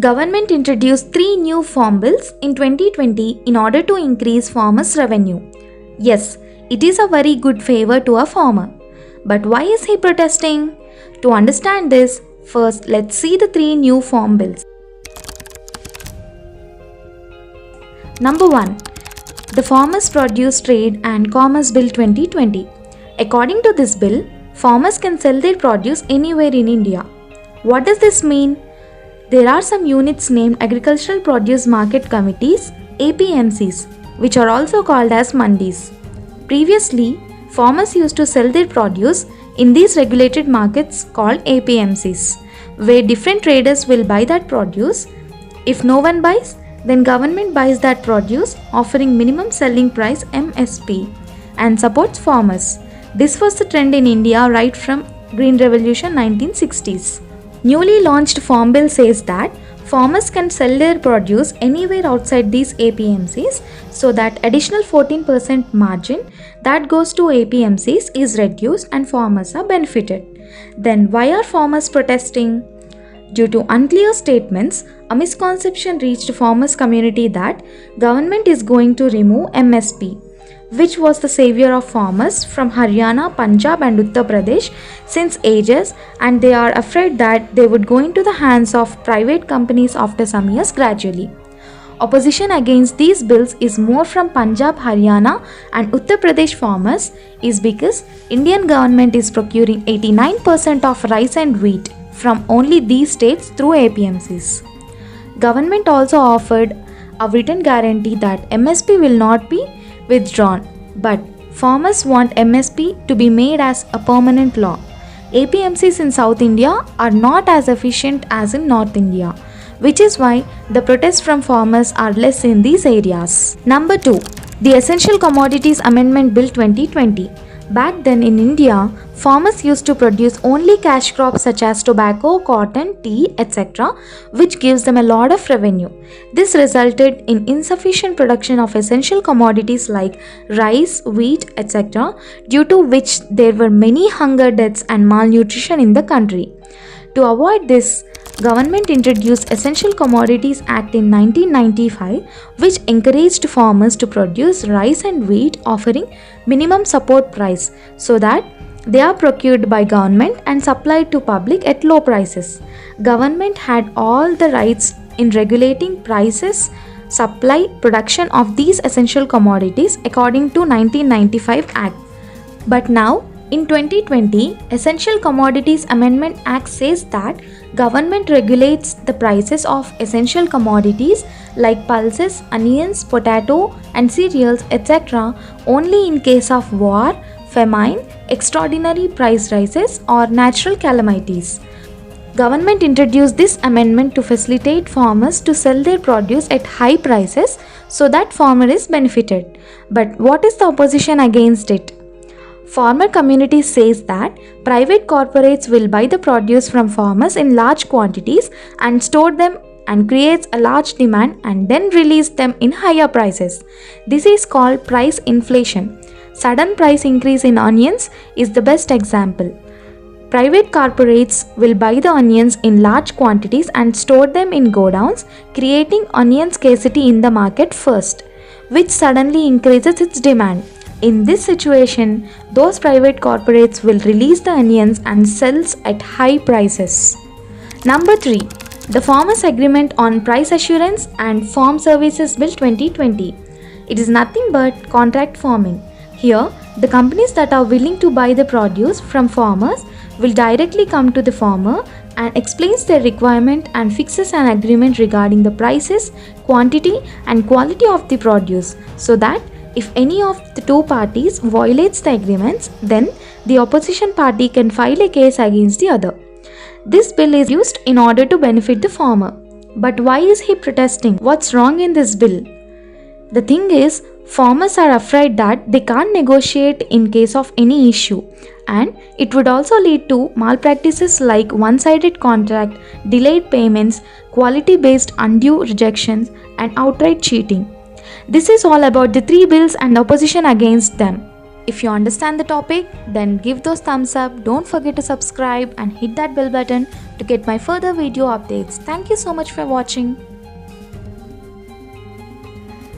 Government introduced 3 new farm bills in 2020 in order to increase farmers' revenue. Yes, it is a very good favor to a farmer. But why is he protesting? To understand this, first let's see the 3 new farm bills. Number 1. The Farmers Produce Trade and Commerce Bill 2020. According to this bill, farmers can sell their produce anywhere in India. What does this mean? There are some units named Agricultural Produce Market Committees, APMCs, which are also called as mandis. Previously, farmers used to sell their produce in these regulated markets called APMCs, where different traders will buy that produce. If no one buys, then government buys that produce, offering minimum selling price MSP and supports farmers. This was the trend in India right from Green Revolution 1960s. Newly launched Farm Bill says that farmers can sell their produce anywhere outside these APMCs, so that additional 14% margin that goes to APMCs is reduced and farmers are benefited. Then why are farmers protesting? Due to unclear statements, a misconception reached farmers' community that government is going to remove MSP, which was the savior of farmers from Haryana, Punjab and Uttar Pradesh since ages, and they are afraid that they would go into the hands of private companies after some years gradually. Opposition against these bills is more from Punjab, Haryana and Uttar Pradesh farmers is because Indian government is procuring 89% of rice and wheat from only these states through APMCs. Government also offered a written guarantee that MSP will not be withdrawn, but farmers want MSP to be made as a permanent law. APMCs in South India are not as efficient as in North India, which is why the protests from farmers are less in these areas. Number 2. The Essential Commodities Amendment Bill 2020. Back then in India, farmers used to produce only cash crops such as tobacco, cotton, tea, etc., which gives them a lot of revenue. This resulted in insufficient production of essential commodities like rice, wheat, etc., due to which there were many hunger deaths and malnutrition in the country. To avoid this, government introduced Essential Commodities Act in 1995, which encouraged farmers to produce rice and wheat, offering minimum support price so that they are procured by government and supplied to public at low prices. Government had all the rights in regulating prices, supply, production of these essential commodities according to 1995 Act. But now, in 2020, Essential Commodities Amendment Act says that government regulates the prices of essential commodities like pulses, onions, potato and cereals, etc. only in case of war, famine, extraordinary price rises or natural calamities. Government introduced this amendment to facilitate farmers to sell their produce at high prices so that farmer is benefited. But what is the opposition against it? Farmer community says that private corporates will buy the produce from farmers in large quantities and store them and creates a large demand and then release them in higher prices. This is called price inflation. Sudden price increase in onions is the best example. Private corporates will buy the onions in large quantities and store them in godowns, creating onion scarcity in the market first, which suddenly increases its demand. In this situation, those private corporates will release the onions and sells at high prices. Number 3. The Farmers Agreement on Price Assurance and Farm Services Bill 2020. It is nothing but contract farming. Here, the companies that are willing to buy the produce from farmers will directly come to the farmer and explains their requirement and fixes an agreement regarding the prices, quantity and quality of the produce, so that if any of the two parties violates the agreements, then the opposition party can file a case against the other. This bill is used in order to benefit the farmer. But why is he protesting? What's wrong in this bill? The thing is, farmers are afraid that they can't negotiate in case of any issue, and it would also lead to malpractices like one-sided contract, delayed payments, quality-based undue rejections, and outright cheating. This is all about the 3 bills and opposition against them. If you understand the topic, then give those thumbs up. Don't forget to subscribe and hit that bell button to get my further video updates. Thank you so much for watching.